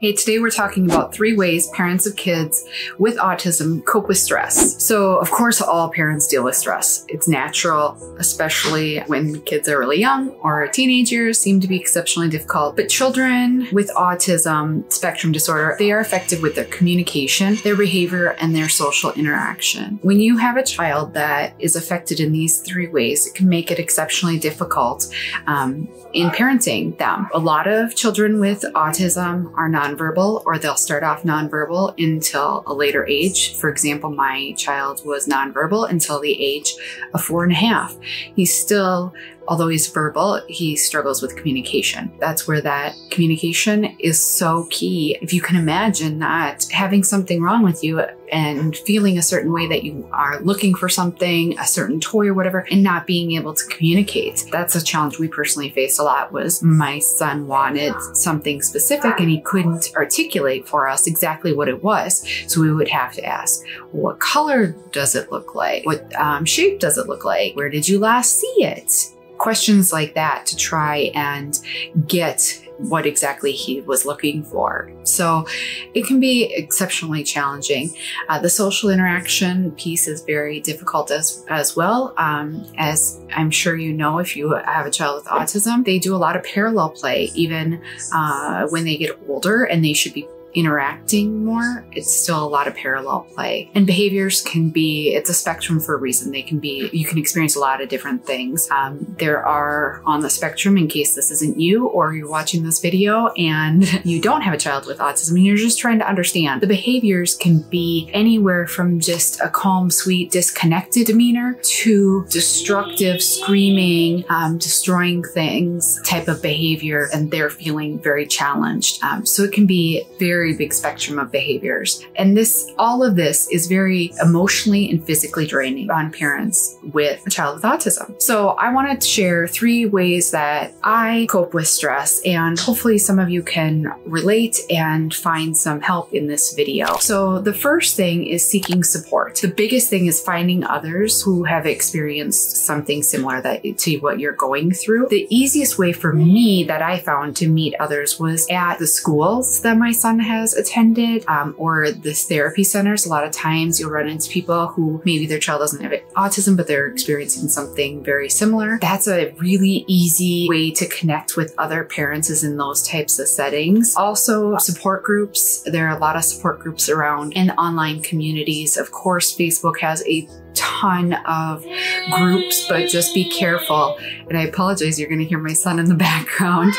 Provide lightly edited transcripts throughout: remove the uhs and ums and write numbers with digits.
Hey, today we're talking about 3 ways parents of kids with autism cope with stress. So, of course, all parents deal with stress. It's natural, especially when kids are really young or teenagers seem to be exceptionally difficult. But children with autism spectrum disorder, they are affected with their communication, their behavior, and their social interaction. When you have a child that is affected in these 3 ways, it can make it exceptionally difficult in parenting them. A lot of children with autism are nonverbal, or they'll start off nonverbal until a later age. For example, my child was nonverbal until the age of 4.5. He's still, although he's verbal, he struggles with communication. That's where that communication is so key. If you can imagine not having something wrong with you and feeling a certain way that you are looking for something, a certain toy or whatever, and not being able to communicate. That's a challenge we personally faced a lot. Was my son wanted something specific and he couldn't articulate for us exactly what it was. So we would have to ask, what color does it look like? What shape does it look like? Where did you last see it? Questions like that to try and get what exactly he was looking for. So it can be exceptionally challenging. The social interaction piece is very difficult as well. As I'm sure you know, if you have a child with autism, they do a lot of parallel play, even when they get older and they should be interacting more. It's still a lot of parallel play. And behaviors can be, it's a spectrum for a reason. They can be, you can experience a lot of different things. There are on the spectrum, in case this isn't you or you're watching this video and you don't have a child with autism and you're just trying to understand, the behaviors can be anywhere from just a calm, sweet, disconnected demeanor to destructive, screaming, destroying things type of behavior, and they're feeling very challenged. So it can be very big spectrum of behaviors. And all of this is very emotionally and physically draining on parents with a child with autism. So I wanted to share 3 ways that I cope with stress, and hopefully some of you can relate and find some help in this video. So the first thing is seeking support. The biggest thing is finding others who have experienced something similar to what you're going through. The easiest way for me that I found to meet others was at the schools that my son has attended, or this therapy centers. A lot of times you'll run into people who maybe their child doesn't have autism, but they're experiencing something very similar. That's a really easy way to connect with other parents, is in those types of settings. Also, support groups. There are a lot of support groups around, and online communities. Of course, Facebook has a ton of groups, but just be careful. And I apologize, you're going to hear my son in the background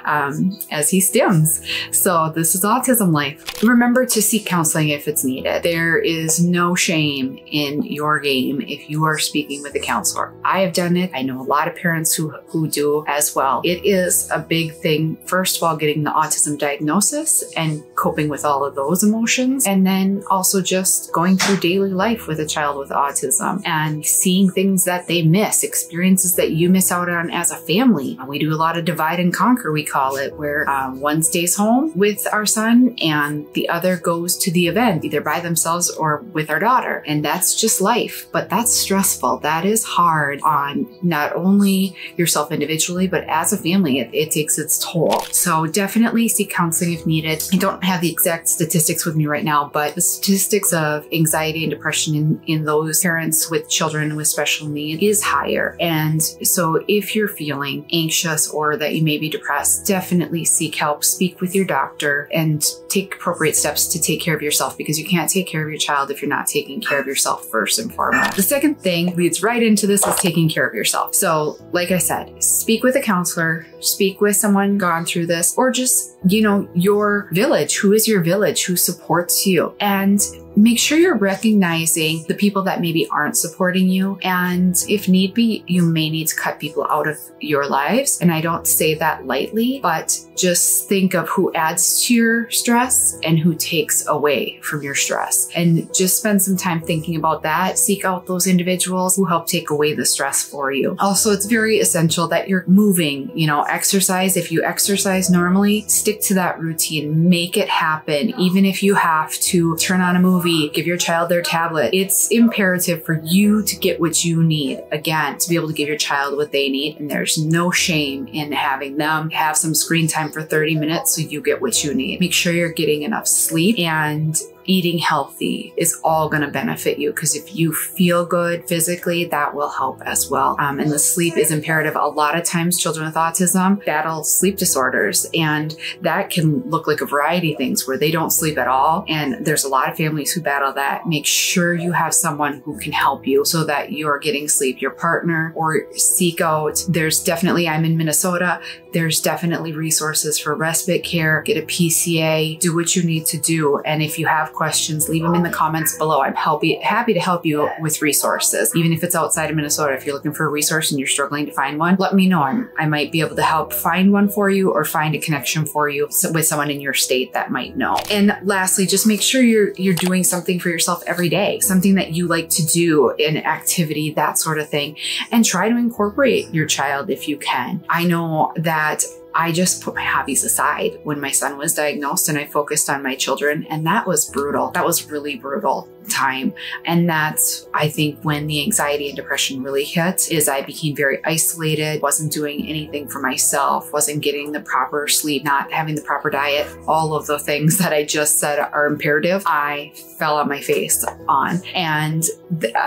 as he stims. So this is autism life. Remember to seek counseling if it's needed. There is no shame in your game if you are speaking with a counselor. I have done it. I know a lot of parents who do as well. It is a big thing, first of all, getting the autism diagnosis and coping with all of those emotions, and then also just going through daily life with a child with autism and seeing things that they miss, experiences that you miss out on as a family. We do a lot of divide and conquer, we call it, where one stays home with our son and the other goes to the event, either by themselves or with our daughter. And that's just life, but that's stressful. That is hard on not only yourself individually, but as a family, it takes its toll. So definitely seek counseling if needed. I don't have the exact statistics with me right now, but the statistics of anxiety and depression in those parents with children with special needs is higher. And so if you're feeling anxious or that you may be depressed, definitely seek help, speak with your doctor, and take appropriate steps to take care of yourself, because you can't take care of your child if you're not taking care of yourself first and foremost. The second thing leads right into this is taking care of yourself. So like I said, speak with a counselor, speak with someone gone through this, or just, your village. Who is your village? Who supports you? And make sure you're recognizing the people that maybe aren't supporting you. And if need be, you may need to cut people out of your lives. And I don't say that lightly, but just think of who adds to your stress and who takes away from your stress. And just spend some time thinking about that. Seek out those individuals who help take away the stress for you. Also, it's very essential that you're moving, exercise. If you exercise normally, stick to that routine, make it happen. Even if you have to turn on a movie movie, give your child their tablet. It's imperative for you to get what you need. Again, to be able to give your child what they need. And there's no shame in having them have some screen time for 30 minutes so you get what you need. Make sure you're getting enough sleep, and eating healthy is all going to benefit you, because if you feel good physically, that will help as well. And the sleep is imperative. A lot of times children with autism battle sleep disorders, and that can look like a variety of things where they don't sleep at all. And there's a lot of families who battle that. Make sure you have someone who can help you so that you're getting sleep, your partner, or seek out. There's definitely, I'm in Minnesota, there's definitely resources for respite care. Get a PCA, do what you need to do. And if you have questions, leave them in the comments below. I'm happy to help you with resources. Even if it's outside of Minnesota, if you're looking for a resource and you're struggling to find one, let me know. I might be able to help find one for you, or find a connection for you with someone in your state that might know. And lastly, just make sure you're doing something for yourself every day, something that you like to do, an activity, that sort of thing, and try to incorporate your child if you can. I know that I just put my hobbies aside when my son was diagnosed, and I focused on my children, and that was brutal. That was really brutal time. And that's, I think, when the anxiety and depression really hit, is I became very isolated, wasn't doing anything for myself, wasn't getting the proper sleep, not having the proper diet, all of the things that I just said are imperative, I fell on my face on. And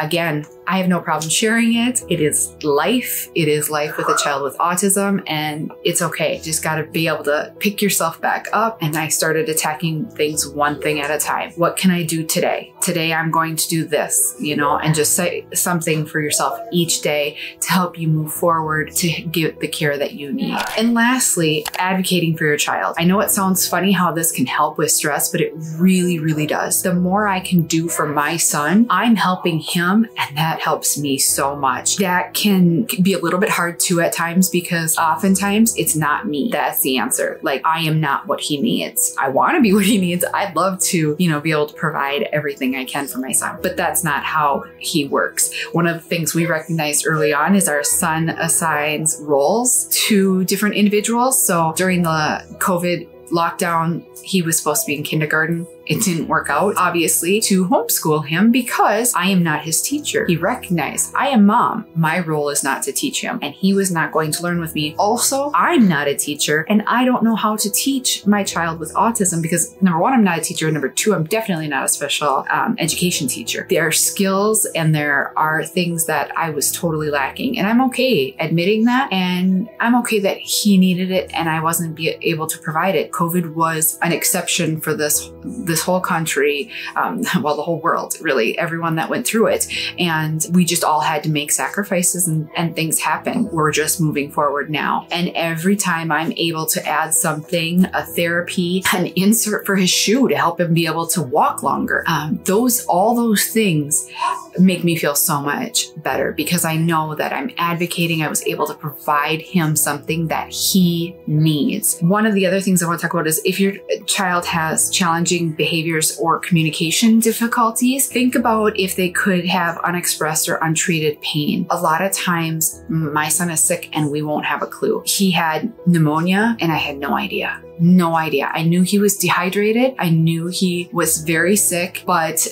again, I have no problem sharing it. It is life. It is life with a child with autism, and it's okay. Just got to be able to pick yourself back up. And I started attacking things one thing at a time. What can I do today? Today I'm going to do this, and just say something for yourself each day to help you move forward to get the care that you need. And lastly, advocating for your child. I know it sounds funny how this can help with stress, but it really, really does. The more I can do for my son, I'm helping him, and that helps me so much. That can be a little bit hard too at times, because oftentimes it's not me that's the answer. Like, I am not what he needs. I want to be what he needs. I'd love to, be able to provide everything I can for my son, but that's not how he works. One of the things we recognized early on is our son assigns roles to different individuals. So during the COVID lockdown, he was supposed to be in kindergarten. It didn't work out, obviously, to homeschool him because I am not his teacher. He recognized I am mom. My role is not to teach him, and he was not going to learn with me. Also, I'm not a teacher, and I don't know how to teach my child with autism because, number one, I'm not a teacher, and number two, I'm definitely not a special education teacher. There are skills and there are things that I was totally lacking, and I'm okay admitting that, and I'm okay that he needed it and I wasn't able to provide it. COVID was an exception for this whole country, well, the whole world, really, everyone that went through it. And we just all had to make sacrifices, and things happen. We're just moving forward now. And every time I'm able to add something, a therapy, an insert for his shoe to help him be able to walk longer, all those things make me feel so much better, because I know that I'm advocating. I was able to provide him something that he needs. One of the other things I want to talk about is if your child has challenging behaviors or communication difficulties, think about if they could have unexpressed or untreated pain. A lot of times my son is sick and we won't have a clue. He had pneumonia and I had no idea. No idea. I knew he was dehydrated. I knew he was very sick, but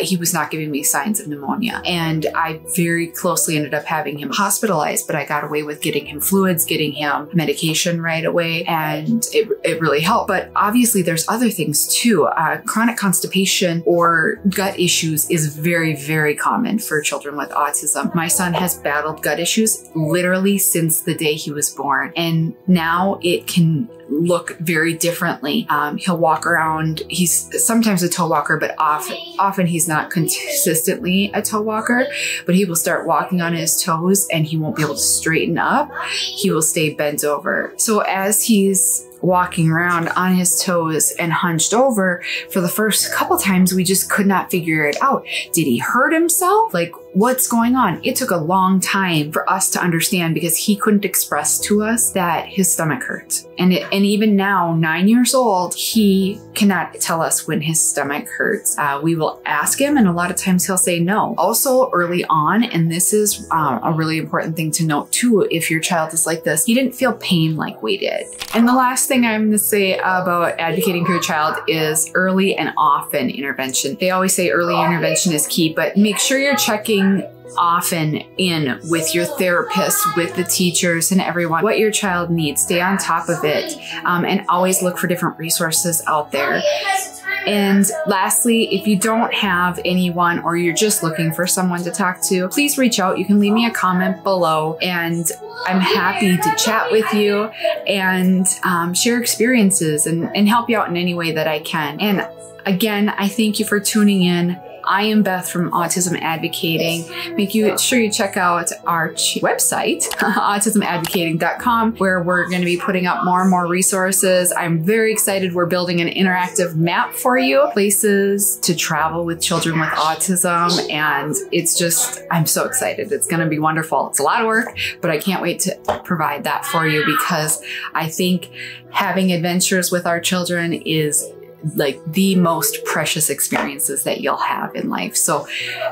he was not giving me signs of pneumonia. And I very closely ended up having him hospitalized, but I got away with getting him fluids, getting him medication right away, and it really helped. But obviously there's other things too. Chronic constipation or gut issues is very, very common for children with autism. My son has battled gut issues literally since the day he was born, and now it can look very differently. He'll walk around. He's sometimes a toe walker, but often he's not consistently a toe walker, but he will start walking on his toes and he won't be able to straighten up. He will stay bent over. So as he's walking around on his toes and hunched over, for the first couple times, we just could not figure it out. Did he hurt himself? Like, what's going on? It took a long time for us to understand because he couldn't express to us that his stomach hurt. And even now, 9 years old, he cannot tell us when his stomach hurts. We will ask him, and a lot of times he'll say no. Also, early on, and this is a really important thing to note too, if your child is like this, he didn't feel pain like we did. And the last last thing I'm going to say about advocating for your child is early and often intervention. They always say early intervention is key, but make sure you're checking often in with your therapist, with the teachers and everyone, what your child needs. Stay on top of it, and always look for different resources out there. And lastly, if you don't have anyone or you're just looking for someone to talk to, please reach out. You can leave me a comment below and I'm happy to chat with you and share experiences and help you out in any way that I can. And again, I thank you for tuning in. I am Beth from Autism Advocating. Make sure you check out our website, autismadvocating.com, where we're going to be putting up more and more resources. I'm very excited. We're building an interactive map for you, places to travel with children with autism. And it's just, I'm so excited. It's going to be wonderful. It's a lot of work, but I can't wait to provide that for you because I think having adventures with our children is like the most precious experiences that you'll have in life. So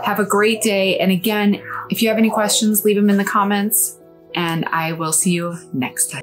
have a great day. And again, if you have any questions, leave them in the comments and I will see you next time.